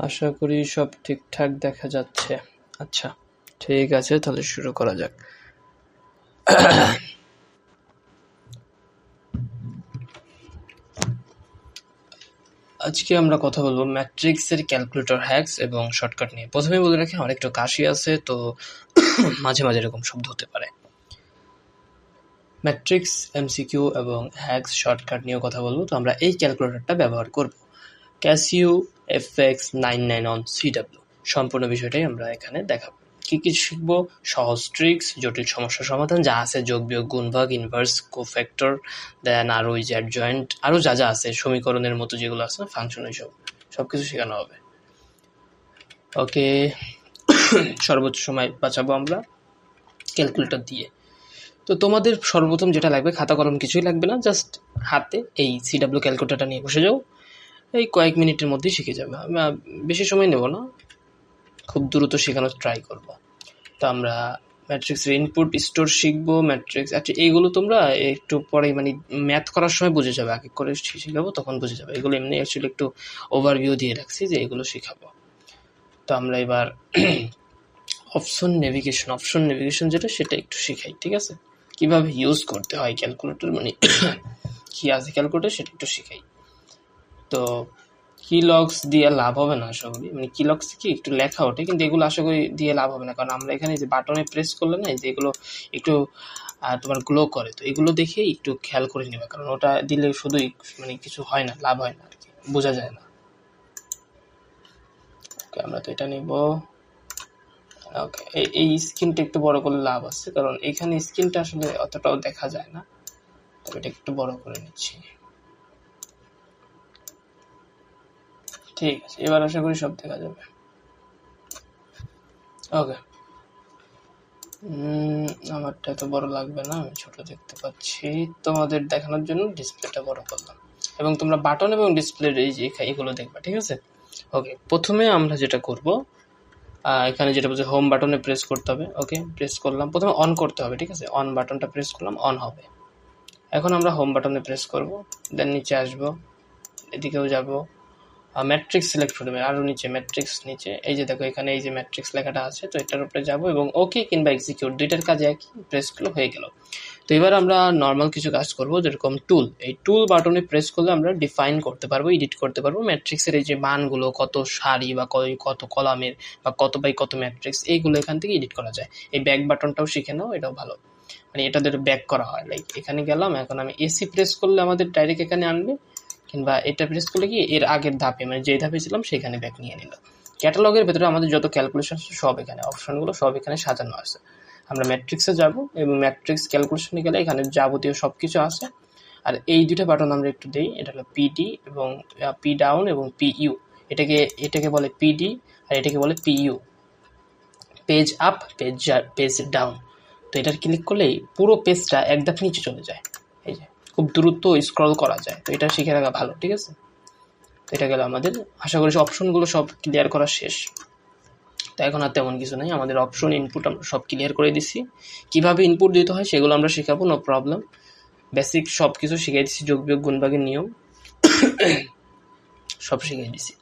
আশা করি সব ঠিকঠাক দেখা যাচ্ছে। আচ্ছা, ঠিক আছে, তাহলে শুরু করা যাক। আজকে আমরা কথা বলবো ম্যাট্রিক্সের ক্যালকুলেটর হ্যাকস এবং শর্টকাট নিয়ে। প্রথমে বলে রাখি, আমার একটু কাশি আছে, তো মাঝে মাঝে এরকম শব্দ হতে পারে। ম্যাট্রিক্স, এমসিকিউ এবং হ্যাকস শর্টকাট নিয়েও কথা বলবো। তো আমরা এই ক্যালকুলেটরটা ব্যবহার করব, ক্যাসিও FX99 অন CW। সম্পূর্ণ বিষয়টাই আমরা এখানে দেখাবো। কি কি শিখবো? সহজ ট্রিক্স, জটিল সমস্যা সমাধান, যা আছে যোগ বিয়োগ গুণভাগ, ইনভার্স, কোফ্যাক্টর, দেন আরো ওই যে অ্যাডজয়েন্ট, আরো যা যা আছে সমীকরণের মতো যেগুলো আছে ফাংশন, এইসব সবকিছু শেখানো হবে। ওকে, সর্বোচ্চ সময় বাঁচাবো আমরা ক্যালকুলেটর দিয়ে। তো তোমাদের সর্বপ্রথম যেটা লাগবে, খাতা কলম কিছুই লাগবে না, জাস্ট হাতে এই CW ক্যালকুলেটরটা নিয়ে বসে যাও। এই কয়েক মিনিটের মধ্যেই শিখে যাবে। আমি বেশি সময় নেব না, খুব দ্রুত শেখানোর ট্রাই করব। তো আমরা ম্যাট্রিক্সের ইনপুট স্টোর শিখবো। ম্যাট্রিক্স, আচ্ছা এইগুলো তোমরা একটু পরে মানে ম্যাথ করার সময় বুঝে যাবে, আগে করে শিখাবো তখন বুঝে যাবে। এগুলো এমনি অ্যাকচুয়ালি একটু ওভারভিউ দিয়ে রাখছি যে এগুলো শিখাবো। তো আমরা এবার অপশন নেভিগেশন যেটা, সেটা একটু শিখাই, ঠিক আছে? কিভাবে ইউজ করতে হয় ক্যালকুলেটর, মানে কি আছে ক্যালকুলেটর সেটা একটু শিখাই। তো কিলক্স দিয়ে লাভ হবে না আশা করি, মানে কিলক্স কি একটু লেখা ওঠে, কিন্তু এগুলো আশা করি দিয়ে লাভ হবে না, কারণ আমরা এখানে যে বাটনে প্রেস করলে না, যে এগুলো একটু তোমার গ্লো করে, তো এগুলো দেখে একটু খেয়াল করে নেবে, কারণ ওটা দিলে শুধুই মানে কিছু হয় না, লাভ হয় না আর কি, বোঝা যায় না। ওকে, আমরা তো এটা নিব। ওকে, এই স্ক্রিনটা একটু বড় করলে লাভ আছে, কারণ এখানে স্ক্রিনটা আসলে অতটাও দেখা যায় না, তবে এটা একটু বড় করে নিচ্ছি। ঠিক আছে, এবার আশা করি সব দেখা যাবে। ওকে, আমারটা এত বড় লাগবে না, আমি ছোট দেখতে পাচ্ছি, তোমাদের দেখানোর জন্য ডিসপ্লেটা বড় করলাম। এবং তোমরা বাটন এবং ডিসপ্লের এই যে এগুলো দেখবা, ঠিক আছে? ওকে, প্রথমে আমরা যেটা করব, এখানে যেটা বলছে হোম বাটনে প্রেস করতে হবে। ওকে, প্রেস করলাম, প্রথমে অন করতে হবে, ঠিক আছে? অন বাটনটা প্রেস করলাম, অন হবে। এখন আমরা হোম বাটনে প্রেস করব, দেন নিচে আসবো, এদিকেও যাব, ম্যাট্রিক্স সিলেক্ট করবে, আরও নিচে ম্যাট্রিক্স, নিচে এই যে দেখো এখানে এই যে ম্যাট্রিক্স লেখাটা আছে, তো এটার উপরে যাব এবং ওকে কিংবা এক্সিকিউট দুইটার কাজে একই, প্রেস করলে হয়ে গেল। তো এবার আমরা নর্মাল কিছু কাজ করব, যেরকম টুল, এই টুল বাটনে প্রেস করলে আমরা ডিফাইন করতে পারবো, এডিট করতে পারবো ম্যাট্রিক্সের এই যে মানগুলো, কত সারি বা কত কলামের বা কত বাই কত ম্যাট্রিক্স, এইগুলো এখান থেকে এডিট করা যায়। এই ব্যাক বাটনটাও শিখে নাও, এটাও ভালো, মানে এটাদের ব্যাক করা হয়। লাইক এখানে গেলাম, এখন আমি এসি প্রেস করলে আমাদের ডাইরেক্ট এখানে আনবে, কিংবা এটা প্রেস করলে কি এর আগের ধাপে, মানে যে ধাপে ছিলাম সেখানে ব্যাক নিয়ে নিল। ক্যাটালগের ভেতরে আমাদের যত ক্যালকুলেশন আছে সব এখানে, অপশনগুলো সব এখানে সাজানো আছে। আমরা ম্যাট্রিক্সে যাব এবং ম্যাট্রিক্স ক্যালকুলেশনে গেলে এখানে যাবতীয় সব কিছু আছে। আর এই দুইটা বাটন আমরা একটু দিই, এটা হলো PD এবং পি ডাউন এবং PU। এটাকে বলে PD আর এটাকে বলে PU, page up, page down. তো এটার ক্লিক করলেই পুরো পেজটা এক ধাপ নিচে চলে যায়, এই যে খুব দ্রুত স্ক্রল করা যায়। তো এটা শিখে রাখা ভালো, ঠিক আছে? এটা গেল আমাদের, আশা করি অপশনগুলো সব ক্লিয়ার করা শেষ। তো এখন আর তেমন কিছু নেই, আমাদের অপশন ইনপুট আমরা সব ক্লিয়ার করে দিচ্ছি। কিভাবে ইনপুট দিতে হয় সেগুলো আমরা শেখাবো, নো প্রবলেম। বেসিক সব কিছু শিখিয়ে দিচ্ছি, যোগ বিয়োগ গুণভাগের নিয়ম সব শিখিয়ে দিচ্ছি।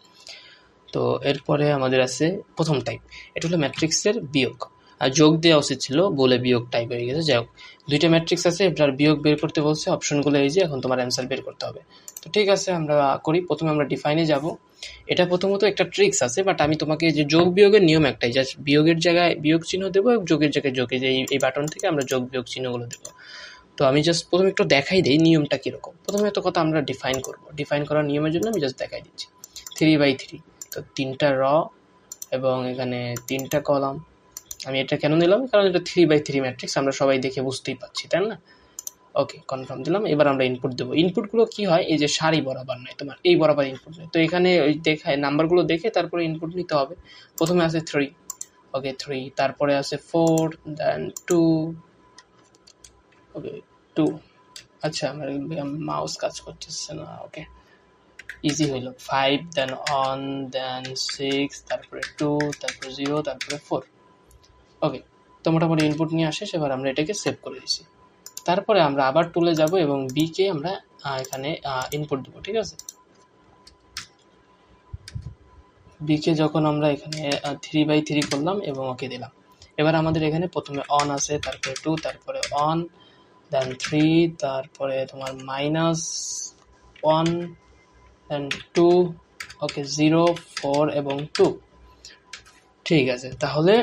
তো এরপরে আমাদের আছে প্রথম টাইপ, এটা হলো ম্যাট্রিক্সের বিয়োগ। আর যোগ দেওয়া উচিত ছিল, বলে বিয়োগ টাইপ হয়ে গেছে। যাই হোক, দুইটা ম্যাট্রিক্স আছে, এবার বিয়োগ বের করতে বলছে, অপশনগুলো এই যে, এখন তোমার অ্যান্সার বের করতে হবে। তো ঠিক আছে, আমরা করি। প্রথমে আমরা ডিফাইনে যাব। এটা প্রথমত একটা ট্রিক্স আছে, বাট আমি তোমাকে যে যোগ বিয়োগের নিয়ম একটাই, জাস্ট বিয়োগের জায়গায় বিয়োগ চিহ্ন দেবো এবং যোগের জায়গায় যোগ, যে এই বাটন থেকে আমরা যোগ বিয়োগ চিহ্নগুলো দেবো। তো আমি জাস্ট প্রথমে একটু দেখাই দিই নিয়মটা কীরকম। প্রথমে এত কথা আমরা ডিফাইন করব, ডিফাইন করার নিয়মের জন্য আমি জাস্ট দেখাই দিচ্ছি। 3/3, তো 3টা র এবং এখানে 3টা কলাম। আমি এটা কেন নিলাম, কারণ এটা 3/3 ম্যাট্রিক্স, আমরা সবাই দেখে বুঝতেই পারছি, তাই না? ওকে, কনফার্ম দিলাম। এবার আমরা ইনপুট দেবো। ইনপুটগুলো কি হয়, এই যে সারি বরাবর নয়, তোমার এই বরাবর ইনপুট নেই। তো এখানে ওই দেখায় নাম্বারগুলো দেখে তারপরে ইনপুট নিতে হবে। প্রথমে আছে 3, ওকে 3, তারপরে আছে 4, দেন 2, ওকে 2। আচ্ছা, আমার মাউস কাজ করতেছে না, ওকে ইজি হইল। 5, দেন 1, দেন 6, তারপরে 2, তারপরে 0, তারপরে 4। ওকে, তো মোটামুটি ইনপুট নিয়ে আসে। এবার আমরা এটাকে সেভ করে দিছি। তারপরে আমরা আবার টুলে যাব এবং বি কে আমরা এখানে ইনপুট দেবো, ঠিক আছে? বিকে যখন আমরা এখানে 3/3 করলাম এবং ওকে দিলাম, এবার আমাদের এখানে প্রথমে অন আছে, তারপরে 2, তারপরে অন, দেন 3, তারপরে তোমার -1, দেন 2, ওকে 0, 4 এবং 2। ঠিক আছে, তাহলে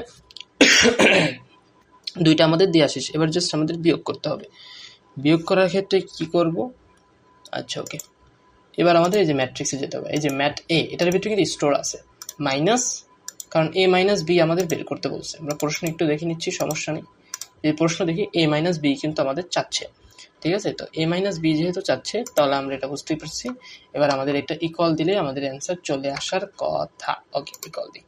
দুইটা আমাদের দেওয়া শেষ। এবার জাস্ট আমাদের বিয়োগ করতে হবে। বিয়োগ করার ক্ষেত্রে কি করব? আচ্ছা ওকে, এবার আমাদের এই যে ম্যাট্রিক্সে যেতে হবে। এই যে ম্যাট এ, এটার ভিতরে কিন্তু স্টোর আছে মাইনাস, কারণ a মাইনাস বি আমাদের বের করতে বলছে। আমরা প্রশ্ন একটু দেখে নিচ্ছি, সমস্যা নেই। এই প্রশ্ন দেখি a মাইনাস বি কিন্তু আমাদের চাচ্ছে, ঠিক আছে? তো a মাইনাস বি যেহেতু চাচ্ছে, তাহলে আমরা এটা বুঝতেই পারছি। এবার আমাদের একটা ইকুয়াল দিলে আমাদের অ্যান্সার চলে আসার কথা। ওকে, ইকুয়াল দিই।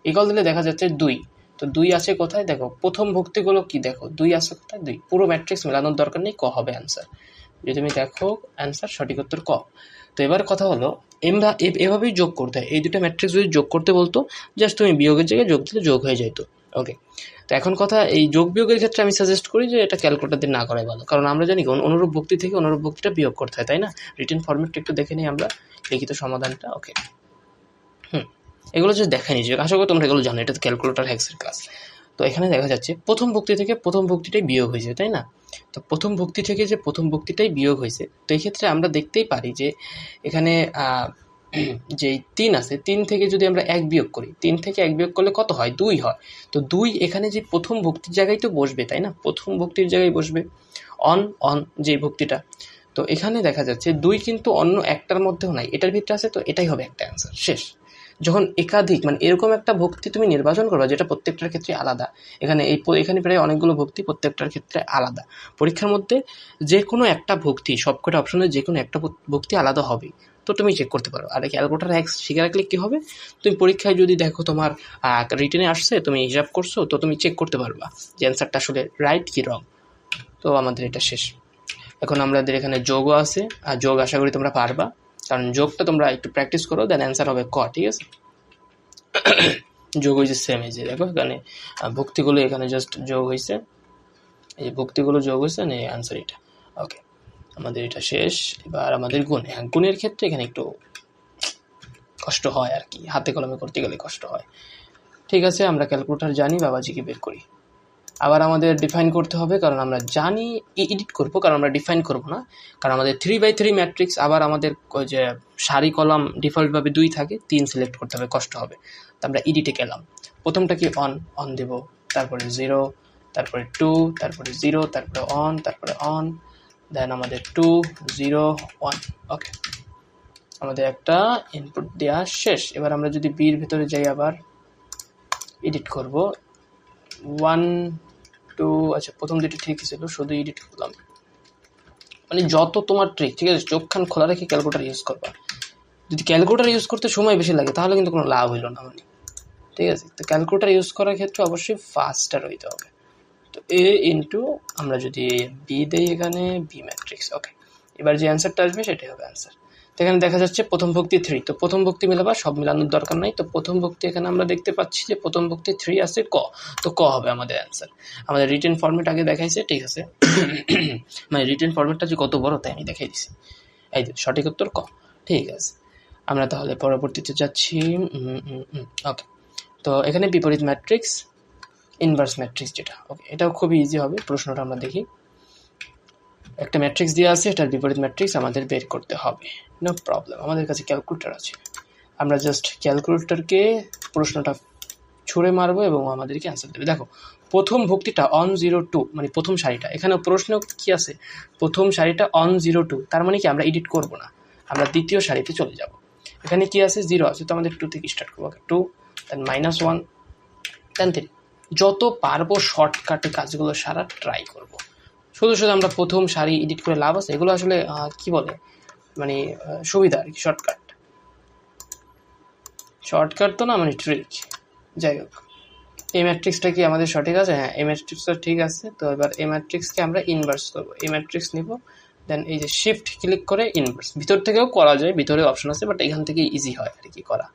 ইকুয়াল দিলে দেখা যাচ্ছে 2। তো 2 আছে কোথায়? দেখো প্রথম ভুক্তিগুলো কি, দেখো 2 আছে কোথায়? 2 পুরো ম্যাট্রিক্স মেলানোর দরকার নেই, ক হবে অ্যান্সার। যদি তুমি দেখো অ্যান্সার সঠিক উত্তর ক। তো এবার কথা হলো, আমরা এভাবেই যোগ করতে হয়। এই দুটো ম্যাট্রিক্স যদি যোগ করতে বলতো, জাস্ট তুমি বিয়োগের জায়গায় যোগ দিলে যোগ হয়ে যেত। ওকে, তো এখন কথা, এই যোগ বিয়োগের ক্ষেত্রে আমি সাজেস্ট করি যে এটা ক্যালকুলেটর দিয়ে না করাই ভালো, কারণ আমরা জানি অনুরূপ ভুক্তি থেকে অনুরূপ ভুক্তিটা বিয়োগ করতে হয়, তাই না? রিটেন ফরম্যাটটা একটু দেখে নিই আমরা, লিখিত সমাধানটা। ওকে, এগুলো যদি দেখে নিই, আশা করি তোমরা এগুলো জানো, এটা তো ক্যালকুলেটর হ্যাক্সের ক্লাস। তো এখানে দেখা যাচ্ছে প্রথম ভুক্তি থেকে প্রথম ভুক্তিটাই বিয়োগ হয়েছে, তাই না? তো প্রথম ভুক্তি থেকে যে প্রথম ভুক্তিটাই বিয়োগ হয়েছে, তো এই ক্ষেত্রে আমরা দেখতেই পারি যে এখানে যে 3 আছে, 3 থেকে যদি আমরা 1 বিয়োগ করি, 3 থেকে 1 বিয়োগ করলে কত হয়? 2 হয়। তো 2 এখানে যে প্রথম ভুক্তির জায়গায় তো বসবে, তাই না? প্রথম ভুক্তির জায়গায় বসবে অন অন যে ভুক্তিটা। তো এখানে দেখা যাচ্ছে 2 কিন্তু অন্য একটার মধ্যেও নাই, এটার ভিতরে আছে, তো এটাই হবে একটা অ্যান্সার। শেষ। যখন একাধিক মানে এরকম একটা ভক্তি তুমি নির্বাচন করবা যেটা প্রত্যেকটার ক্ষেত্রে আলাদা, এখানে প্রায় অনেকগুলো ভক্তি প্রত্যেকটার ক্ষেত্রে আলাদা। পরীক্ষার মধ্যে যে কোনো একটা ভক্তি, সবকটা অপশনে যে কোনো একটা ভক্তি আলাদা হবে, তো তুমি চেক করতে পারো। আর ক্যালকুলেটর হ্যাক্স শিখে রাখলে কি হবে, তুমি পরীক্ষায় যদি দেখো তোমার রিটেনে আসছে, তুমি হিসাব করছো, তো তুমি চেক করতে পারবা যে অ্যান্সারটা আসলে রাইট কি রং। তো আমাদের এটা শেষ। এখন আমাদের এখানে যোগও আছে, আর যোগ আশা করি তোমরা পারবা, কারণ যোগটা তোমরা একটু প্র্যাকটিস করো, দেন অ্যান্সার হবে ক। ঠিক আছে, যোগ হয়েছে সেম। এই যে দেখো এখানে ভক্তিগুলো এখানে জাস্ট যোগ হয়েছে, এই ভক্তিগুলো যোগ হয়েছে, না অ্যান্সার এটা। ওকে, আমাদের এটা শেষ। এবার আমাদের গুণ। হ্যাঁ, গুণের ক্ষেত্রে এখানে একটু কষ্ট হয় আর কি, হাতে কলমে করতে গেলে কষ্ট হয়। ঠিক আছে, আমরা ক্যালকুলেটর জানি, বাবাজিকে বের করি। আবার আমাদের ডিফাইন করতে হবে, কারণ আমরা জানি এডিট করবো, কারণ আমরা ডিফাইন করবো না, কারণ আমাদের 3/3 ম্যাট্রিক্স। আবার আমাদের ওই যে সারি কলাম ডিফল্টভাবে 2 থাকে, 3 সিলেক্ট করতে হবে, কষ্ট হবে। তো আমরা এডিটে গেলাম, প্রথমটা কি অন অন দেব, তারপরে 0, তারপরে 2, তারপরে 0, তারপরে অন, তারপরে অন, দেন আমাদের 2, 0, 1। ওকে, আমাদের একটা ইনপুট দেওয়া শেষ। এবার আমরা যদি বির ভিতরে যাই, আবার এডিট করব 1, 2। আচ্ছা, প্রথম দুটো ঠিক ছিল, শুধু এডিট করলাম। মানে যত তোমার ট্রিক, ঠিক আছে, চোখ খান খোলা রেখে ক্যালকুলেটর ইউজ করবা। যদি ক্যালকুলেটর ইউজ করতে সময় বেশি লাগে, তাহলে কিন্তু কোনো লাভ হইল না। মানে ঠিক আছে, তো ক্যালকুলেটর ইউজ করার ক্ষেত্রে অবশ্যই ফাস্টার হইতে হবে। তো এ ইন্টু আমরা যদি বি দেই, এখানে বি ম্যাট্রিক্স। ওকে, এবার যে অ্যান্সারটা আসবে সেটাই হবে অ্যান্সার। তো এখানে দেখা যাচ্ছে প্রথম ভক্তি 3, তো প্রথম ভক্তি মিলাবা, সব মিলানোর দরকার নাই। তো প্রথম ভক্তি এখানে আমরা দেখতে পাচ্ছি যে প্রথম ভক্তি 3 আছে, ক, তো ক হবে আমাদের অ্যান্সার। আমাদের রিটেন ফরম্যাট আগে দেখাইছে, ঠিক আছে, মানে রিটেন ফরম্যাটটা যে কত বড় তাই আমি দেখাই দিছি। এই যে সঠিক উত্তর ক। ঠিক আছে, আমরা তাহলে পরবর্তীতে যাচ্ছি। ওকে, তো এখানে বিপরীত ম্যাট্রিক্স, ইনভার্স ম্যাট্রিক্স যেটা। ওকে, এটাও খুবই ইজি হবে। প্রশ্নটা আমরা দেখি, একটা ম্যাট্রিক্স দিয়ে আছে, এটার বিপরীত ম্যাট্রিক্স আমাদের বের করতে হবে। নো প্রবলেম, আমাদের কাছে ক্যালকুলেটর আছে, আমরা জাস্ট ক্যালকুলেটরকে প্রশ্নটা ছুঁড়ে মারবো এবং আমাদেরকে অ্যান্সার দেবে। দেখো প্রথম ভুক্তিটা অন 0, 2, মানে প্রথম সারিটা, এখানে প্রশ্ন কি আছে, প্রথম সারিটা অন 0, 2, তার মানে কি আমরা এডিট করব না, আমরা দ্বিতীয় সারিতে চলে যাব। এখানে কি আছে, 0 আছে, তো আমাদের 2 থেকে স্টার্ট করবো। 2, দেন -1, দেন 3। যত পারবো শর্টকাটে কাজগুলো সারা ট্রাই করব। শুধু আমরা প্রথম সারি এডিট করে লাভ আছে, এগুলো আসলে কি বলে, মানে সুবিধা আর কি, শর্টকাট তো না, মানে ট্রিক। যাই হোক, এই ম্যাট্রিক্সটা কি আমাদের সঠিক আছে? হ্যাঁ, এই ম্যাট্রিক্সটা ঠিক আছে। তো এবার এই ম্যাট্রিক্সকে আমরা ইনভার্স করবো। এই ম্যাট্রিক্স নিব, দেন এই যে শিফট ক্লিক করে ইনভার্স। ভিতর থেকেও করা যায়, ভিতরে অপশন আছে, বাট এখান থেকে ইজি হয় আর কি করা।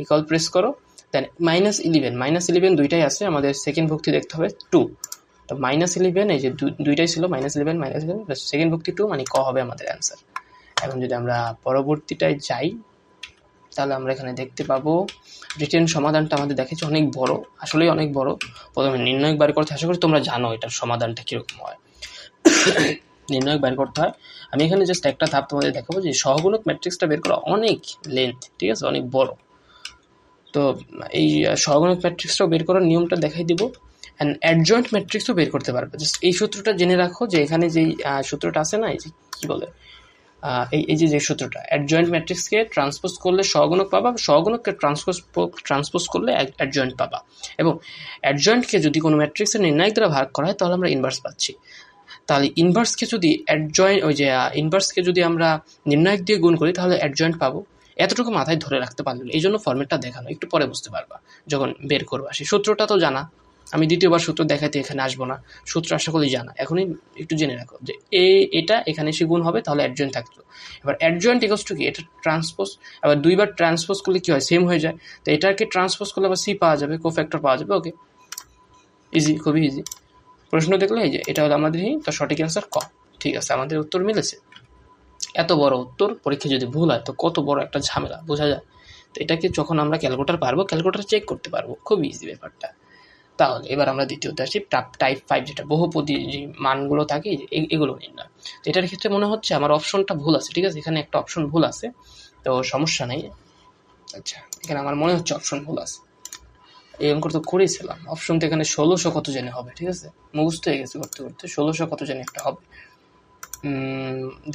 ইকুয়াল প্রেস করো, দেন -11 দুইটাই আছে, আমাদের সেকেন্ড ভক্তি দেখতে হবে 2। তো -11, এই যে দুইটাই ছিল, -11 সেকেন্ড ভক্তি 2, মানে ক হবে আমাদের অ্যান্সার। এখন যদি আমরা পরবর্তীটায় যাই, তাহলে আমরা এখানে দেখতে পাবো রিটেন সমাধানটা আমাদের দেখেছি অনেক বড়, আসলেই অনেক বড়। প্রথমে নির্ণায়ক বের করতে, আশা করি তোমরা জানো এটার সমাধানটা কীরকম হয়। নির্ণায়ক বের করতে হয়। আমি এখানে জাস্ট একটা ধাপ তোমাদের দেখাবো যে সহগুণক ম্যাট্রিক্সটা বের করা অনেক লেন্থ, ঠিক আছে, অনেক বড়। তো এই সহগুণক ম্যাট্রিক্সটাও বের করার নিয়মটা দেখাই দিব। অ্যান্ড অ্যাডজয়েন্ট ম্যাট্রিক্সও বের করতে পারবে। জাস্ট এই সূত্রটা জেনে রাখো যে এখানে যেই সূত্রটা আছে না, এই যে কী বলে, এই যে সূত্রটা, অ্যাডজয়েন্ট ম্যাট্রিক্সকে ট্রান্সপোজ করলে সহগুণক পাবা, সহগুণককে ট্রান্সপোজ করলে অ্যাডজয়েন্ট পাবা। এবং অ্যাডজয়েন্টকে যদি কোনো ম্যাট্রিক্সের নির্ণায়ক দ্বারা ভাগ করা হয় তাহলে আমরা ইনভার্স পাচ্ছি। তাহলে ইনভার্সকে যদি ইনভার্সকে যদি আমরা নির্ণায়ক দিয়ে গুণ করি তাহলে অ্যাডজয়েন্ট পাবো। এতটুকু মাথায় ধরে রাখতে পারলে, এই জন্য ফর্মেটটা দেখানো, একটু পরে বুঝতে পারবা যখন বের করবা। সেই সূত্রটা তো জানা, আমি দ্বিতীয়বার সূত্র দেখাতে এখানে আসবো না, সূত্র আশা করি জানা। এখনই একটু জেনে রাখো যে এটা এখানে এসে গুণ হবে, তাহলে অ্যাডজয়েন্ট থাকলো। এবার অ্যাডজয়েন্ট ইকুয়ালস টু কি, এটা ট্রান্সপোজ, আবার দুইবার ট্রান্সপোজ করলে কি হয়, সেম হয়ে যায়। তো এটাকে ট্রান্সপোজ করলে আবার সি পাওয়া যাবে, কোফ্যাক্টর পাওয়া যাবে। ওকে, ইজি, খুবই ইজি। প্রশ্ন দেখলে এই যে এটা হলো আমাদের তো সঠিক অ্যান্সার ক। ঠিক আছে, আমাদের উত্তর মিলেছে। এত বড় উত্তর, পরীক্ষা যদি ভুল হয় তো কত বড় একটা ঝামেলা, বোঝা যায়। তো এটাকে যখন আমরা ক্যালকুলেটর পারবো, ক্যালকুলেটর চেক করতে পারবো, খুব ইজি ব্যাপারটা। তাহলে এবার আমরা দ্বিতীয়তে আসি, টাইপ 5, যেটা বহুপদী যে মানগুলো থাকে এগুলো নির্ণয়। তো এটার ক্ষেত্রে মনে হচ্ছে আমার অপশনটা ভুল আছে, ঠিক আছে, এখানে একটা অপশন ভুল আছে, তো সমস্যা নেই। আচ্ছা, এখানে আমার মনে হচ্ছে অপশন ভুল আছে। এই অঙ্ক তো করেছিলাম, অপশন তো এখানে 1600 কত জানি হবে, ঠিক আছে, মুখস্থ হয়ে গেছে করতে করতে, 1600 কত জানি একটা হবে।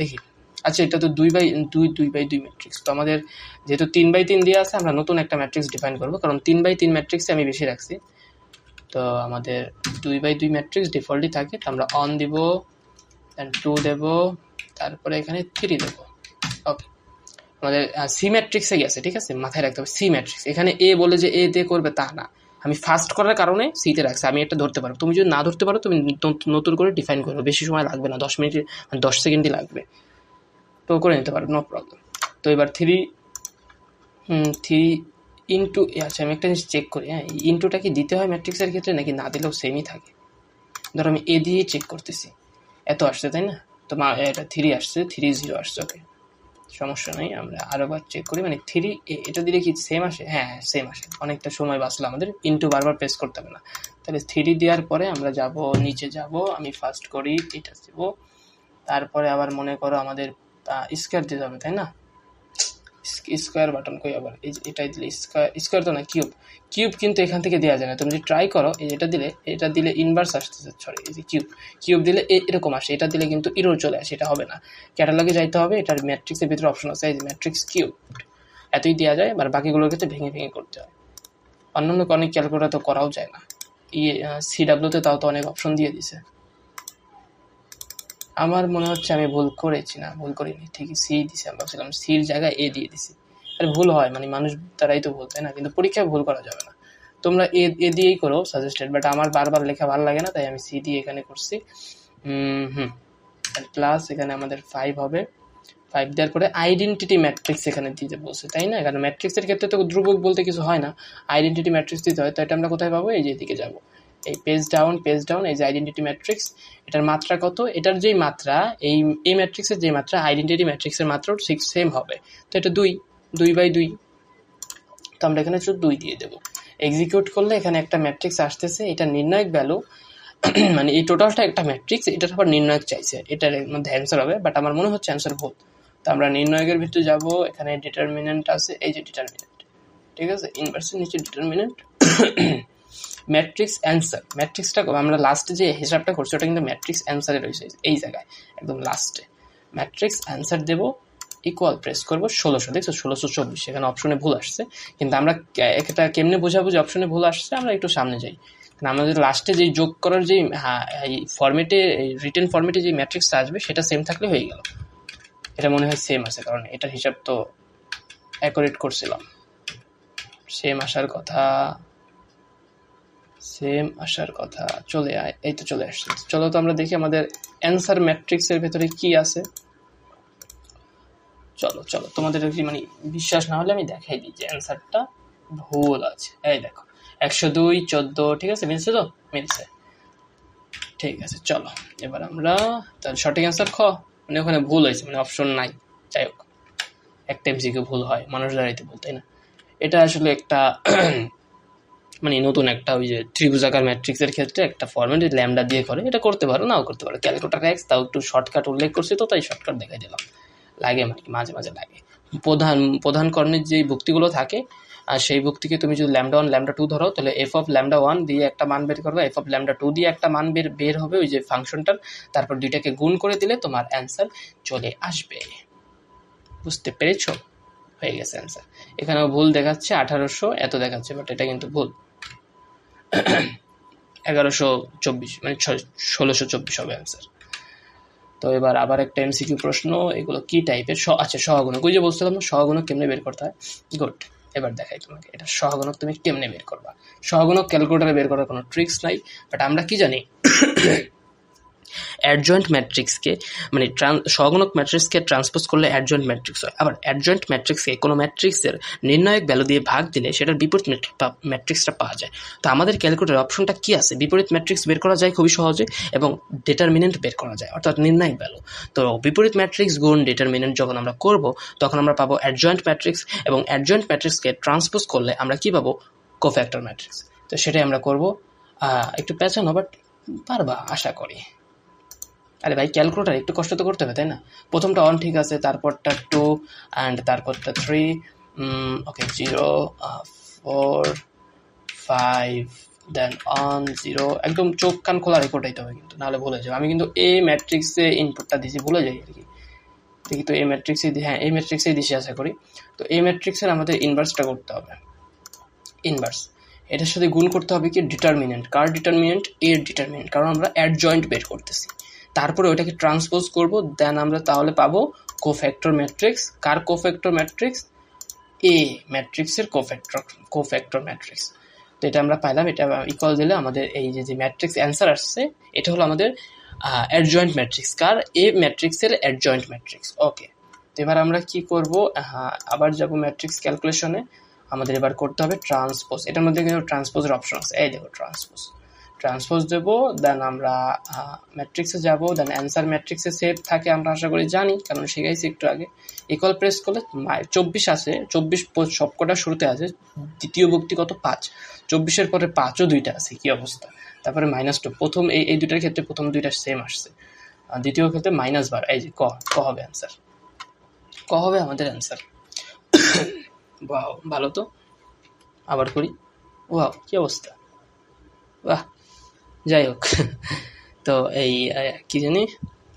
দেখি। আচ্ছা, এটা তো 2x2 ম্যাট্রিক্স। তো আমাদের যেহেতু 3x3 দিয়ে আছে, আমরা নতুন একটা ম্যাট্রিক্স ডিফাইন করবো, কারণ 3x3 ম্যাট্রিক্সে আমি বেশি রাখছি। তো আমাদের 2x2 ম্যাট্রিক্স ডিফল্টই থাকে, তো আমরা 1 দিব, দেন 2 দেব, তারপরে এখানে 3 দেব। ওকে, আমাদের সি ম্যাট্রিক্সে গেছে, ঠিক আছে, মাথায় রাখতে হবে সি ম্যাট্রিক্স। এখানে এ বলে যে এ দিয়ে করবে তা না, আমি ফার্স্ট করার কারণে সিতে রাখছি, আমি এটা ধরতে পারবো। তুমি যদি না ধরতে পারো তুমি নতুন করে ডিফাইন করো, বেশি সময় লাগবে না, 10 মিনিট 10 সেকেন্ডই লাগবে, তো করে নিতে পারো, নো প্রবলেম। তো এবার 3 ইন্টু, আচ্ছা আমি একটা জিনিস চেক করি, হ্যাঁ, ইন্টুটা কি দিতে হয় ম্যাট্রিক্সের ক্ষেত্রে নাকি না দিলেও সেমই থাকে? ধরো আমি এ দিয়ে চেক করতেছি, এত আসছে তাই না, তো এটা 3 আসছে, 3 0 আসছে। ওকে, সমস্যা নেই, আমরা আরেকবার চেক করি, মানে 3 এটা দিলে কি সেম আসে? হ্যাঁ সেম আসে, অনেকটা সময় বাঁচলো আমাদের, ইন্টু বারবার প্রেস করতে হবে না। তাহলে 3 দেওয়ার পরে আমরা যাব নিচে যাব, আমি ফার্স্ট করি এটা দেব, তারপরে আবার মনে করো আমাদের স্কোয়ার দিতে হবে তাই না, স্কোয়ার বাটন কই আবার, এই যে এটাই দিলে স্কোয়ার তো না, কিউব কিন্তু এখান থেকে দেওয়া যায় না, তুমি যদি ট্রাই করো, এই এটা দিলে ইনভার্স আসতেছে, সরি, এই যে কিউব দিলে এরকম আসে, এটা দিলে কিন্তু ইরোর চলে আসে, এটা হবে না। ক্যাটালগে যাইতে হবে, এটার ম্যাট্রিক্সের ভিতরে অপশন আছে, এই যে ম্যাট্রিক্স কিউব, এতই দেওয়া যায়, আর বাকিগুলোর ক্ষেত্রে ভেঙে ভেঙে করতে হয়। অন্যান্য অনেক ক্যালকুলেটর তো করাও যায় না, সিডাব্লিউতে তাও তো অনেক অপশন দিয়ে দিছে। আমার মনে হচ্ছে আমি ভুল করেছি, না ভুল করিনি, ঠিকই সি দিছি, আমি ভাবছিলাম সির জায়গায় এ দিয়ে দিছি। আর ভুল হয়, মানে মানুষ তারাই তো ভুল, তাই না, কিন্তু পরীক্ষায় ভুল করা যাবে না। তোমরা এ দিয়েই করো সাজেস্টেড, বাট আমার বারবার লেখা ভালো লাগে না, তাই আমি সি দিয়ে এখানে করছি। প্লাস এখানে আমাদের 5 হবে, 5 দেওয়ার পরে আইডেন্টিটি ম্যাট্রিক্স এখানে দিতে বলছে, তাই না, কারণ ম্যাট্রিক্সের ক্ষেত্রে তো ধ্রুবক বলতে কিছু হয় না, আইডেন্টিটি ম্যাট্রিক্স দিতে হয়। তো এটা আমরা কোথায় পাবো, এই যে এদিকে যাবো, এই পেজ ডাউন, এই যে আইডেন্টিটি ম্যাট্রিক্স, এটার মাত্রা কত, এটার যেই মাত্রা, এই ম্যাট্রিক্সের যে মাত্রা আইডেন্টিটি ম্যাট্রিক্সের মাত্রাও 6 সেম হবে। তো এটা 2x2, তো আমরা এখানে শুধু 2 দিয়ে দেবো। এক্সিকিউট করলে এখানে একটা ম্যাট্রিক্স আসতেছে, এটা নির্ণায়ক ভ্যালু, মানে এই টোটালটা একটা ম্যাট্রিক্স, এটার আবার নির্ণায়ক চাইছে, এটার মধ্যে অ্যান্সার হবে, বাট আমার মনে হচ্ছে অ্যান্সার ভুল। তো আমরা নির্ণায়কের ভিতরে যাব, এখানে ডিটারমিনেন্ট আছে, এই যে ডিটারমিনেন্ট, ঠিক আছে, ইনভার্সের নিচে ডিটারমিনেন্ট, ম্যাট্রিক্স অ্যান্সার, ম্যাট্রিক্সটা আমরা লাস্টে যে হিসাবটা করছি ওটা কিন্তু ম্যাট্রিক্স অ্যান্সারে রয়েছে, এই জায়গায় একদম লাস্টে ম্যাট্রিক্স অ্যান্সার দেবো, ইকুয়াল প্রেস করবো 1600, দেখছো 1624, এখানে অপশনে ভুল আসছে, কিন্তু আমরা এটা কেমনে বোঝাবো যে অপশনে ভুল আসছে, আমরা একটু সামনে যাই, কারণ আমাদের লাস্টে যে যোগ করার যে এই ফর্মেটে, রিটেন ফর্মেটে যে ম্যাট্রিক্সটা আসবে সেটা সেম থাকলে হয়ে গেল। এটা মনে হয় সেম আছে, কারণ এটার হিসাব তো অ্যাকুরেট করছিলাম, সেম আসার কথা, চলে আয়, এই তো চলে আসছে। চলো তো আমরা দেখি আমাদের অ্যান্সার ম্যাট্রিক্সের ভেতরে কি আছে। চলো তোমাদের মানে বিশ্বাস না হলে আমি দেখাই দিই যে অ্যান্সারটা ভুল আছে। এই দেখো 102, 14, ঠিক আছে, মিলছে তো, মিলছে, ঠিক আছে। চলো এবার আমরা তাহলে সঠিক অ্যান্সার মানে ওখানে ভুল হয়েছে, মানে অপশন নাই, যাই হোক একটা এমসিকিউ ভুল হয় মানুষ দাঁড়াইতে ভুল, তাই না? এটা আসলে একটা মানে নতুন একটা ওই যে ত্রিভুজাকার ম্যাট্রিক্সের ক্ষেত্রে একটা ফর্মেট ল্যামডা দিয়ে করে, এটা করতে পারো নাও করতে পারো। ক্যালকুলেটর এক্স তাও একটু শর্টকাট উল্লেখ করছি, তো তাই শর্টকাট দেখাই দিলাম। লাগে মানে মাঝে মাঝে লাগে। প্রধান কর্ণের যে ভুক্তিগুলো থাকে আর সেই ভুক্তিকে তুমি যদি ল্যামডা 1 ল্যামডা 2 ধরো, তাহলে এফ অফ ল্যামডা 1 দিয়ে একটা মান বের করবে, এফ অফ ল্যামডা 2 দিয়ে একটা মান বের হবে ওই যে ফাংশনটার, তারপর দুইটাকে গুণ করে দিলে তোমার অ্যান্সার চলে আসবে। বুঝতে পেরেছো? হয়ে গেছে অ্যান্সার। এখানেও ভুল দেখাচ্ছে 1800 এত দেখাচ্ছে, বাট এটা কিন্তু ভুল। 1124 মানে 1624 হবে অ্যান্সার। তো এবার আবার একটা এমসিকিউ প্রশ্ন, এগুলো কি টাইপের? আচ্ছা সহগুণক, ওই যে বলছিলাম না সহগুণক কেমনে বের করতে হয়। গুড, এবার দেখাই তোমাকে এটা সহগুণক তুমি কেমনে বের করবা। সহগুণক ক্যালকুলেটরে বের করার কোনো ট্রিক্স নাই, বাট আমরা কি জানি অ্যাডজয়েন্ট ম্যাট্রিক্সকে মানে সহগুণক ম্যাট্রিক্সকে ট্রান্সপোজ করলে অ্যাডজয়েন্ট ম্যাট্রিক্স হয়। আবার অ্যাডজয়েন্ট ম্যাট্রিক্সকে কোনো ম্যাট্রিক্সের নির্ণায়ক ভ্যালু দিয়ে ভাগ দিলে সেটার বিপরীত ম্যাট্রিক্সটা পাওয়া যায়। তো আমাদের ক্যালকুলেটর অপশনটা কি আছে? বিপরীত ম্যাট্রিক্স বের করা যায় খুবই সহজে এবং ডিটারমিনেন্ট বের করা যায়, অর্থাৎ নির্ণায়ক ভ্যালু। তো বিপরীত ম্যাট্রিক্স গুণ ডিটারমিনেন্ট যখন আমরা করব তখন আমরা পাবো অ্যাডজয়েন্ট ম্যাট্রিক্স, এবং অ্যাডজয়েন্ট ম্যাট্রিক্সকে ট্রান্সপোজ করলে আমরা কি পাবো? Cofactor matrix. তো সেটাই আমরা করব। একটু প্যাচানো, বাট পারবা আশা করি। আরে ভাই ক্যালকুলেটার একটু কষ্ট তো করতে হবে, তাই না? প্রথমটা 1 ঠিক আছে, তারপরটা 2 অ্যান্ড তারপরটা 3, ওকে 0 4 5 দেন 1 0, একদম চোখ কান খোলা রেকর্ড হইতে হবে কিন্তু, নাহলে ভুলে যাবে। আমি কিন্তু এ ম্যাট্রিক্সে ইনপুটটা দিয়েছি, ভুলে যাই আর কি। দেখি তো এই ম্যাট্রিক্সে, হ্যাঁ এই ম্যাট্রিক্সেই দিছি আশা করি। তো এই ম্যাট্রিক্সের আমাদের ইনভার্সটা করতে হবে। ইনভার্স এটার সাথে গুণ করতে হবে কি? ডিটারমিনেন্ট। কার ডিটারমিনেন্ট? এর ডিটারমিনেন্ট, কারণ আমরা অ্যাডজয়েন্ট বের করতেছি। তারপরে ওইটাকে ট্রান্সপোজ করব, দেন আমরা তাহলে পাবো কোফ্যাক্টর ম্যাট্রিক্স। কার কোফ্যাক্টর ম্যাট্রিক্স? এ ম্যাট্রিক্সের কোফ্যাক্টর ম্যাট্রিক্স। তো এটা আমরা পাইলাম, এটা ইকুয়াল দিলে আমাদের এই যে ম্যাট্রিক্স অ্যান্সার আসছে এটা হলো আমাদের অ্যাডজয়েন্ট ম্যাট্রিক্স। কার? এ ম্যাট্রিক্সের অ্যাডজয়েন্ট ম্যাট্রিক্স। ওকে, তো এবার আমরা কি করব? আবার যাব ম্যাট্রিক্স ক্যালকুলেশনে। আমাদের এবার করতে হবে ট্রান্সপোজ। এটার মধ্যে কিন্তু ট্রান্সপোজের অপশন আছে, এই দেখো ট্রান্সপোজ দেবো, দেন আমরা ম্যাট্রিক্সে যাব, দেন অ্যান্সার ম্যাট্রিক্সে সেভ থাকে আমরা আশা করি জানি, কারণ শিখাইছি একটু আগে। ইকুয়াল প্রেস করলে 24 আছে, 24 সবকটা শুরুতে আছে। দ্বিতীয় ভুক্তি কত? 5। 24-এর পরে 5ও দুইটা আছে, কি অবস্থা? তারপরে -2, প্রথম এই দুইটার ক্ষেত্রে প্রথম দুইটা সেম আসছে, দ্বিতীয় ক্ষেত্রে -12। এই যে ক হবে অ্যান্সার, ক হবে আমাদের অ্যান্সার। বাহ, ভালো তো। আবার করি। বাহ, কি অবস্থা, বাহ, যাই হোক। তো এই কি জানি,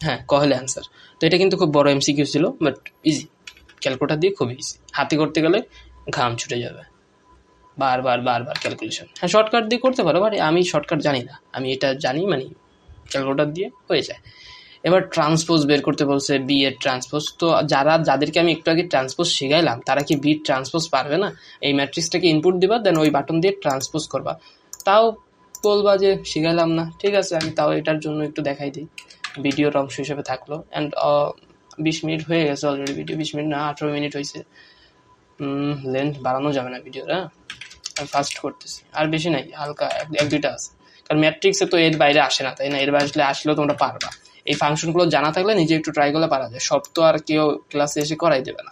হ্যাঁ ক হলে অ্যান্সার। তো এটা কিন্তু খুব বড় এমসিকিউ ছিল, বাট ইজি। ক্যালকুলেটর দিয়ে খুব ইজি, হাতে করতে গেলে ঘাম ছুটে যাবে, বারবার ক্যালকুলেশন। হ্যাঁ শর্টকাট দিয়ে করতে পারো, বাট আমি শর্টকাট জানি না, আমি এটা জানি মানে ক্যালকুলেটর দিয়ে হয়ে যায়। এবার ট্রান্সপোজ বের করতে বলছে, বি এর ট্রান্সপোজ। তো যাদেরকে আমি একটু আগে ট্রান্সপোজ শিখাইলাম তারা কি বি ট্রান্সপোজ পারবে না? এই ম্যাট্রিক্সটাকে ইনপুট দিবা, দেন ওই বাটন দিয়ে ট্রান্সপোজ করবা। তাও বলবা যে শিখাইলাম না, ঠিক আছে, আমি তাও এটার জন্য একটু দেখাই দিই, ভিডিওর অংশ হিসেবে থাকলো। অ্যান্ড 20 মিনিট হয়ে গেছে অলরেডি, ভিডিও 20 মিনিট না 18 মিনিট হয়েছে। লেন্থ বাড়ানো যাবে না ভিডিওর, হ্যাঁ আমি ফাস্ট করতেছি, আর বেশি নাই, হালকা এক দুইটা আছে, কারণ ম্যাট্রিক্সে তো এর বাইরে আসে না, তাই না? এর বাইরে আসলেও তোমরা পারবা। এই ফাংশনগুলো জানা থাকলে নিজে একটু ট্রাই করলে পারা যায়, সব তো আর কেউ ক্লাসে এসে করাই দেবে না।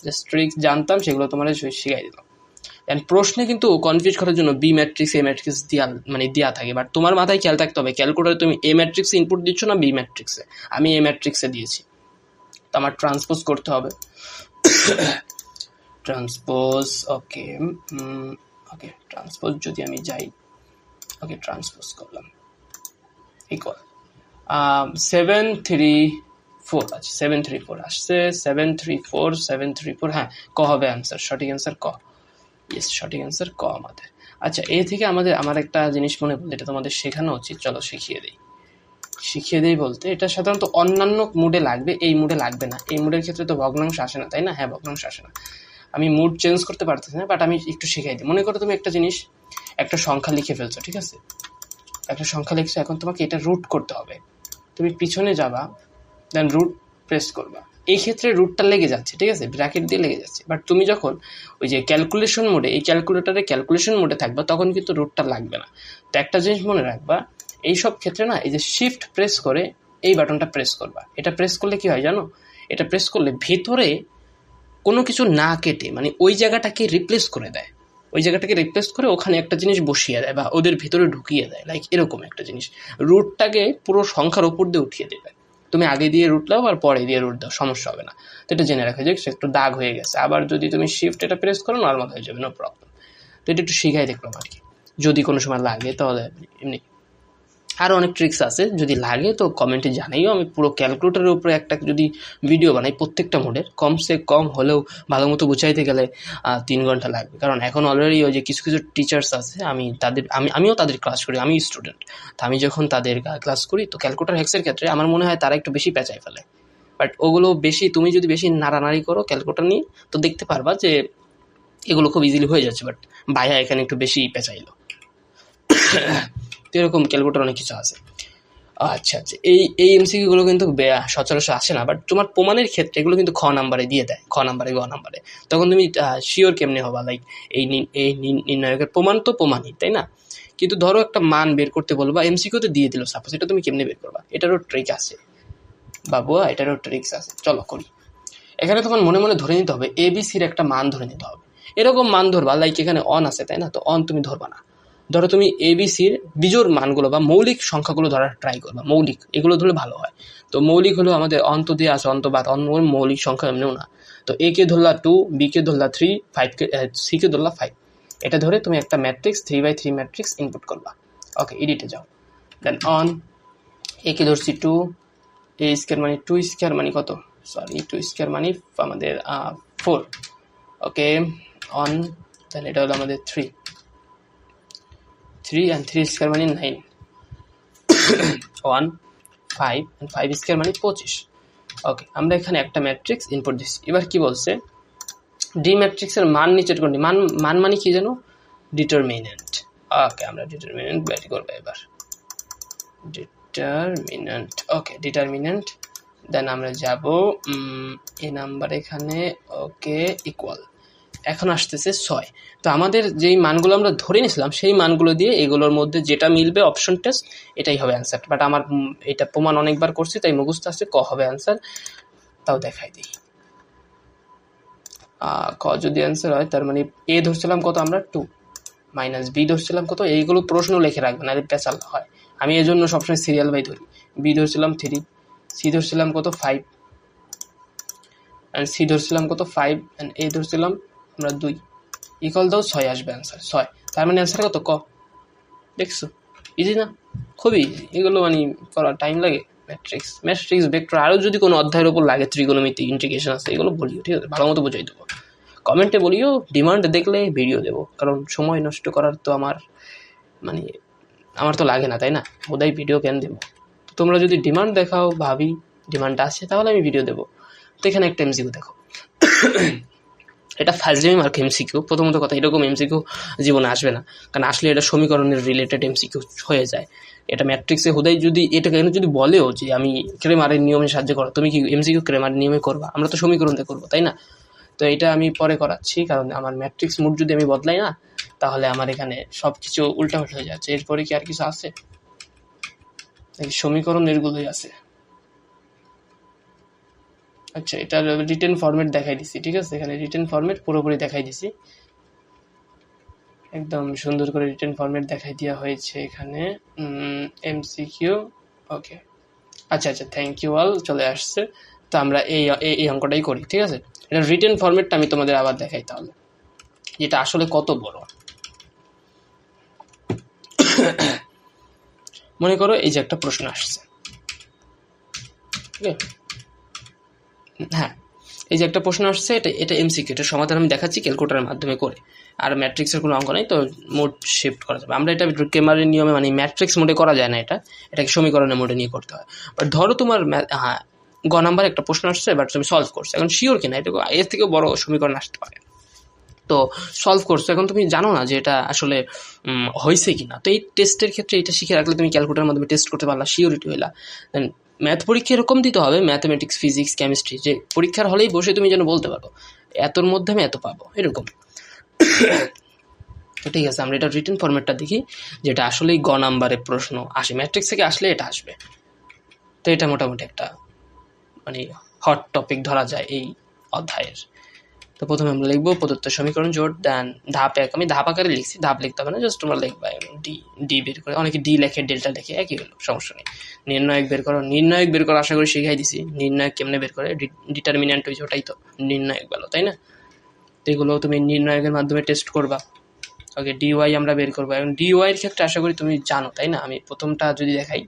জাস্ট ট্রিক্স জানতাম, সেগুলো তোমার শিখাই দিলাম। অ্যান্ড প্রশ্নে কিন্তু কনফিউজ করার জন্য বি ম্যাট্রিক্স এ ম্যাট্রিক্স দেওয়া থাকে, বাট তোমার মাথায় খেয়াল থাকতে হবে ক্যালকুলেটরে তুমি এ ম্যাট্রিক্সে ইনপুট দিচ্ছ না বি ম্যাট্রিক্সে। আমি এ ম্যাট্রিক্সে দিয়েছি, তো আমার ট্রান্সপোজ করতে হবে। ট্রান্সপোজ, ওকে ওকে, ট্রান্সপোজ যদি আমি যাই, ওকে ট্রান্সপোজ করলাম, ইকুয়াল 734 আছে, 734 আসছে, 734, হ্যাঁ ক হবে অ্যান্সার, সঠিক অ্যান্সার ক। ইয়েস, সঠিক অ্যান্সার ক আমাদের। আচ্ছা, এ থেকে আমার একটা জিনিস মনে পড়লো, এটা তোমাদের শেখানো উচিত, চলো শিখিয়ে দিই বলতে, এটা সাধারণত অন্যান্য মুডে লাগবে, এই মুডে লাগবে না। এই মুডের ক্ষেত্রে তো ভগ্নাংশ আসে না, তাই না? হ্যাঁ ভগ্নাংশ আসে না, আমি মুড চেঞ্জ করতে পারতেছি না, বাট আমি একটু শিখাই দিই। মনে করো তুমি একটা জিনিস, একটা সংখ্যা লিখে ফেলছো, ঠিক আছে? একটা সংখ্যা লিখছো, এখন তোমাকে এটা রুট করতে হবে। তুমি পিছনে যাবা, দেন রুট প্রেস করবা, এই ক্ষেত্রে রুটটা লেগে যাচ্ছে, ঠিক আছে, ব্র্যাকেট দিয়ে লেগে যাচ্ছে। বাট তুমি যখন ওই যে ক্যালকুলেশন মোডে, এই ক্যালকুলেটরে ক্যালকুলেশন মোডে থাকবা, তখন কিন্তু রুটটা লাগবে না। তো একটা জিনিস মনে রাখবা, এইসব ক্ষেত্রে না, এই যে শিফট প্রেস করে এই বাটনটা প্রেস করবা। এটা প্রেস করলে কি হয় জানো? এটা প্রেস করলে ভেতরে কোনো কিছু না কেটে মানে ওই জায়গাটাকে রিপ্লেস করে দেয়, ওই জায়গাটাকে রিপ্লেস করে ওখানে একটা জিনিস বসিয়ে দেয় বা ওদের ভিতরে ঢুকিয়ে দেয়, লাইক এরকম একটা জিনিস। রুটটাকে পুরো সংখ্যার উপর দিয়ে উঠিয়ে দেবে, তুমি আগে দিয়ে রুট দাও আর পরে দিয়ে রুট দাও, সমস্যা হবে না। তো এটা জেনে রাখো যে একটু দাগ হয়ে গেছে, আবার যদি তুমি শিফট এটা প্রেস করো নর্মাল হয়ে যাবে, নো প্রবলেম। তো এটা একটু শিখাই দেখলাম আর কি, যদি কোনো সময় লাগে তাহলে এমনি। আরও অনেক ট্রিক্স আছে, যদি লাগে তো কমেন্টে জানাইও, আমি পুরো ক্যালকুলেটরের উপরে একটা যদি ভিডিও বানাই প্রত্যেকটা মোডের, কমসে কম হলেও ভালো মতো বুঝাইতে গেলে 3 ঘন্টা লাগবে। কারণ এখন অলরেডি ওই যে কিছু কিছু টিচার্স আছে, আমিও তাদের ক্লাস করি, আমি স্টুডেন্ট, তো আমি যখন তাদের ক্লাস করি তো ক্যালকুলেটর হ্যাক্সের ক্ষেত্রে আমার মনে হয় তারা একটু বেশি পেঁচাই ফেলে। বাট ওগুলো বেশি, তুমি যদি বেশি নাড়ানাড়ি করো ক্যালকুলেটর নিয়ে তো দেখতে পারবা যে এগুলো খুব ইজিলি হয়ে যাচ্ছে, বাট ভাইয়া এখানে একটু বেশি পেঁচাইলো। তো এরকম ক্যালকুলেটর অনেক কিছু আছে। আচ্ছা আচ্ছা, এই এমসিকিউগুলো কিন্তু সচরাচর আসে না, বাট তোমার প্রমাণের ক্ষেত্রে এগুলো কিন্তু খ নাম্বারে দিয়ে দেয়, খ নাম্বারে গ নাম্বারে। তখন তুমি শিওর কেমনে হবা, লাইক এই নির্ণায়কের প্রমাণ তো প্রমাণই, তাই না? কিন্তু ধরো একটা মান বের করতে বলবা, এমসিকিউতে দিয়ে দিল সাপোজ, এটা তুমি কেমনে বের করবা? এটারও ট্রিক আছে বাবুয়া, এটারও ট্রিক্স আছে, চলো করি। এখানে তোমার মনে মনে ধরে নিতে হবে এবিসির একটা মান ধরে নিতে হবে, এরকম মান ধরবা, লাইক এখানে অন আছে তাই না, তো অন তুমি ধরবা না, ধরো তুমি এবিসির বিজোড় মানগুলো বা মৌলিক সংখ্যাগুলো ধরার ট্রাই করবা, মৌলিক এগুলো ধরলে ভালো হয়। তো মৌলিক হলো আমাদের অন্ত দিয়ে আছে, অন্ত বাদ, অন্য মৌলিক সংখ্যা এমনিও না। তো এ কে ধরলা 2, বি কে Dharla 3, 5 K C K Dharla 5, এটা ধরে তুমি একটা ম্যাট্রিক্স 3x3 ম্যাট্রিক্স ইনপুট করবা। ওকে, এডিটে যাও, দেন অন এ কে ধরছি 2, এ স্কোয়ার মানে 2 স্কোয়ার মানে কত, সরি 2 স্কোয়ার মানে আমাদের 4, ওকে অন, দেন এটা হলো আমাদের 3 and 3 স্কোয়ার মানে 9, 1 5 and 5 স্কোয়ার মানে 25। ওকে, আমরা এখানে একটা ম্যাট্রিক্স ইনপুট দিচ্ছি। এবার কি বলছে, ডি ম্যাট্রিক্সের মান নিচের কোনটি, মান মানে কি জানো, ডিটারমিনেন্ট। ওকে, আমরা ডিটারমিনেন্ট বের করব এবার, ডিটারমিনেন্ট। ওকে, ডিটারমিনেন্ট, দেন আমরা যাব এই নাম্বার এখানে, ওকে ইকুয়াল, এখন আসতেছে 6। তো আমাদের যেই মানগুলো আমরা ধরে নিয়েছিলাম সেই মানগুলো দিয়ে এগুলোর মধ্যে যেটা মিলবে অপশন টেস্ট, এটাই হবে অ্যান্সার। বাট আমার এটা প্রমাণ অনেকবার করছি তাই মুখস্থ আছে, ক হবে অ্যান্সার, তাও দেখাই দিই। ক যদি অ্যান্সার হয় তার মানে এ ধরছিলাম কত আমরা 2 মাইনাস বি ধরছিলাম কত, এইগুলো প্রশ্ন লিখে রাখবেন, আর পেঁচাল হয়। আমি এই জন্য সবসময় সিরিয়াল বাই ধরি, বি ধরছিলাম 3, সি ধরছিলাম কত 5, অ্যান্ড সি ধরছিলাম কত 5, অ্যান্ড এ ধরছিলাম আমরা 2, ইকুয়াল দাও 6 আসবে অ্যান্সার 6। তার মানে অ্যান্সার কত, ক। দেখছো ইজি না, খুবই ইজি, এগুলো মানে করা টাইম লাগে। ম্যাট্রিক্স ভেক্টর আরও যদি কোনো অধ্যায়ের উপর লাগে, ত্রিকোণমিতি ইন্টিগ্রেশন আছে, এগুলো বলিও, ঠিক আছে, ভালো মতো বুঝাই দেবো, কমেন্টে বলিও, ডিমান্ড দেখলে ভিডিও দেবো, কারণ সময় নষ্ট করার তো আমার তো লাগে না, তাই না, বোধহয় ভিডিও কেন দেবো। তোমরা যদি ডিমান্ড দেখাও, ভাবি ডিমান্ড আছে, তাহলে আমি ভিডিও দেবো। তো এখানে একটা এমসিকিউ দেখো, এটা ফার্স্ট টাইম আর এমসিকিউ, প্রথমত কথা এরকম এমসিকিউ জীবনে আসবে না, কারণ আসলে এটা সমীকরণের রিলেটেড এমসিকিউ হয়ে যায়। এটা ম্যাট্রিক্সে হুদাই যদি এটাকে যদি বলেও যে আমি ক্রেমারের নিয়মে সাহায্য করো, তুমি কি এমসিকিউ ক্রেমারের নিয়মে করবা? আমরা তো সমীকরণতে করবো, তাই না? তো এটা আমি পরে করাচ্ছি, কারণ আমার ম্যাট্রিক্স মুড যদি আমি বদলাই না, তাহলে আমার এখানে সব কিছু উল্টাপাল্টা হয়ে যাচ্ছে। এরপরে কি আর কিছু আছে? সমীকরণ এরগুলোই আছে। আচ্ছা, এটা রিটেন ফরম্যাট দেখাই দিছি, ঠিক আছে, এখানে রিটেন ফরম্যাট পুরোপুরি দেখাই দিছি, একদম সুন্দর করে রিটেন ফরম্যাট দেখাই দেওয়া হয়েছে এখানে। এমসিকিউ, ওকে, আচ্ছা আচ্ছা, থ্যাংক ইউ অল, চলে আসছে। তো আমরা এই অঙ্কটাই করি, ঠিক আছে। এটা রিটেন ফরম্যাটটা আমি তোমাদের আবার দেখাই তাহলে, যেটা আসলে কত বড়। মনে করো এই যে একটা প্রশ্ন আসছে, ওকে, হ্যাঁ, এই যে একটা প্রশ্ন আসছে, এটা এমসিকিউ, এটা সমাধান আমি দেখাচ্ছি ক্যালকুলেটরের মাধ্যমে করে, আর ম্যাট্রিক্সের কোনো অঙ্ক নেই, তো মোড শিফট করা যাবে। আমরা এটা ক্রেমারের নিয়মে মানে ম্যাট্রিক্স মোডে করা যায় না, এটাকে সমীকরণের মোডে নিয়ে করতে হয়। বাট ধরো তোমার গ নাম্বার একটা প্রশ্ন আসছে, বাট তুমি সলভ করছো, এখন শিওর কিনা এটা এর থেকেও বড় সমীকরণ আসতে পারে, তো সলভ করছো, এখন তুমি জানো না যে এটা আসলে হয়েছে কিনা। তো এই টেস্টের ক্ষেত্রে এটা শিখে রাখলে তুমি ক্যালকুলেটরের মাধ্যমে টেস্ট করতে পারলা, শিওরিটি হইলা। দেন ম্যাথ পরীক্ষা এরকম দিতে হবে, ম্যাথমেটিক্স, ফিজিক্স, কেমিস্ট্রি, যে পরীক্ষার হলেই বসে তুমি যেন বলতে পারো এতর মধ্যে আমি এত পাবো, এরকম। তো ঠিক আছে, আমরা এটা রিটেন ফরম্যাটটা দেখি, যেটা আসলেই গ নাম্বারের প্রশ্ন আসে, ম্যাট্রিক্স থেকে আসলে এটা আসবে। তো এটা মোটামুটি একটা মানে হট টপিক ধরা যায় এই অধ্যায়ের। তো প্রথমে আমরা লিখবো প্রদত্ত সমীকরণ জোট, দেন ধাপ 1 আমি ধাপ আকারে লিখছি, ধাপ লিখতে হবে না, জাস্ট তোমরা লিখবা ডি বের করে, অনেকে ডি লেখে ডেল্টা লেখে, একই হলো, সমস্যা নেই। নির্ণায়ক বের করো, নির্ণায়ক বের করা আশা করি শিখাই দিছি, নির্ণায়ক কেমনে বের করে, ডিটারমিন্যান্ট হয়েছে ওটাই তো নির্ণায়ক বলো, তাই না? তো এগুলো তুমি নির্ণায়কের মাধ্যমে টেস্ট করবা। ওকে, ডিওয়াই আমরা বের করবো। এবং ডিওয়াই এর ক্ষেত্রে আশা করি তুমি জানো, তাই না? আমি প্রথমটা যদি দেখাই,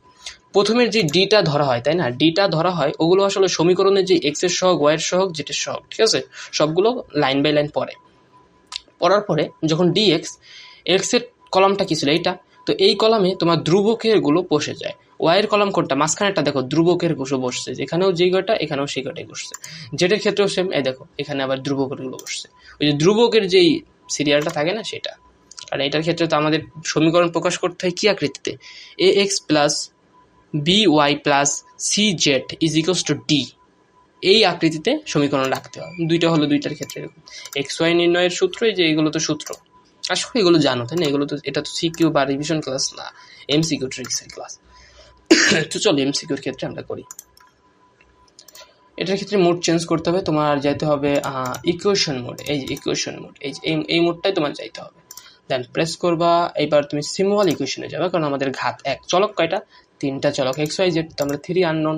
প্রথমের যে ডিটা ধরা হয়, তাই না, ডিটা ধরা হয়, ওগুলো আসলে সমীকরণের যে এক্স এর সহগ, ওয়াই এর সহগ, জেড এর সহগ, ঠিক আছে? সবগুলো লাইন বাই লাইন পড়ার পরে যখন ডিএক্স, এক্স এর কলামটা কি ছিল এইটা, তো এই কলামে তোমার ধ্রুবকের গুলো বসে যায়। ওয়াই এর কলাম কোনটা, মাঝখানেটা দেখো ধ্রুবকের গুলো বসছে, এখানেও যেই কটা এখানেও সেই কটাই বসছে। জেডের ক্ষেত্রেও সেম, এই দেখো এখানে আবার ধ্রুবকের গুলো বসছে, ওই যে ধ্রুবকের যেই সিরিয়ালটা থাকে না সেটা। কারণ এটার ক্ষেত্রে তো আমাদের সমীকরণ প্রকাশ করতে হয় কি আকৃতিতে, a x plus b y plus c z is equals to d, এই আকৃতিতে সমীকরণ রাখতে হয়। দুইটা হলো, দুইটার ক্ষেত্রে এরকম। এক্স ওয়াই নির্ণয়ের সূত্র, এই যে এগুলো তো সূত্র, আসলে এগুলো জানো, তাই না? এগুলো তো, এটা তো সিকিউ বা রিভিশন ক্লাস না, এমসিকিউ ট্রিক্সের ক্লাস। তো চলো এমসিকিউর ক্ষেত্রে আমরা করি। এটার ক্ষেত্রে মোড চেঞ্জ করতে হবে, তোমার যাইতে হবে ইকুয়েশন মোড, এই যে ইকুয়েশন মোড, এই মোডটাই তোমার যাইতে হবে। দেন প্রেস করবা, এইবার তুমি সিম্বল ইকুয়েশনে যাবে, কারণ আমাদের ঘাত 1 চলক কয়টা, 3টা চলক এক্স ওয়াই জেড, তো আমরা 3 আননোন।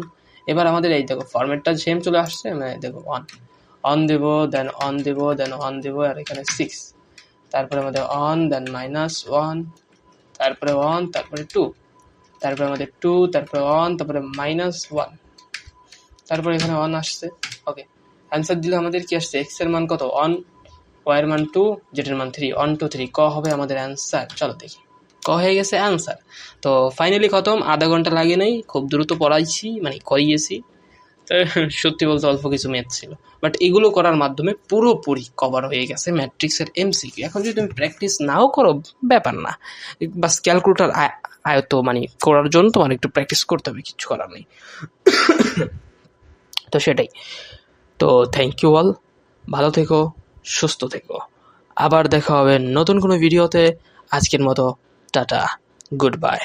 এবার আমাদের এই দেখো ফরম্যাটটা সেম চলে আসছে, মানে দেখো অন দেবো, দেন অন দেবো, দেন অন দেবো, আর এখানে 6, তারপরে আমাদের অন, দেন -1, তারপরে 1, তারপরে 2, তারপরে আমাদের 2, তারপরে অন, তারপরে -1, তারপরে এখানে 1 আসছে। ওকে, অ্যান্সার দিলে আমাদের কি আসছে, এক্স এর মান কত 1, ওয়াই এর মান 2, জেড এর মান 3, 1 2 3, ক হবে আমাদের অ্যান্সার। চলো দেখি, ক হয়ে গেছে অ্যান্সার। তো ফাইনালি খতম, আধা ঘন্টা লাগে নাই, খুব দ্রুত পড়াইছি, মানে করিয়েছি। তো সত্যি বলতে অল্প কিছু ম্যাথ ছিল, বাট এগুলো করার মাধ্যমে পুরোপুরি কভার হয়ে গেছে ম্যাট্রিক্সের এমসিকিউ। এখন যদি তুমি প্র্যাকটিস নাও করো ব্যাপার না, বাস ক্যালকুলেটর আয়ত্ত মানে করার জন্য তোমার একটু প্র্যাকটিস করতে হবে, কিছু করার নেই। তো সেটাই। তো থ্যাংক ইউ অল, ভালো থেকো, সুস্থ থেকো, আবার দেখা হবে নতুন কোনো ভিডিওতে। আজকের মতো টাটা, গুড বাই।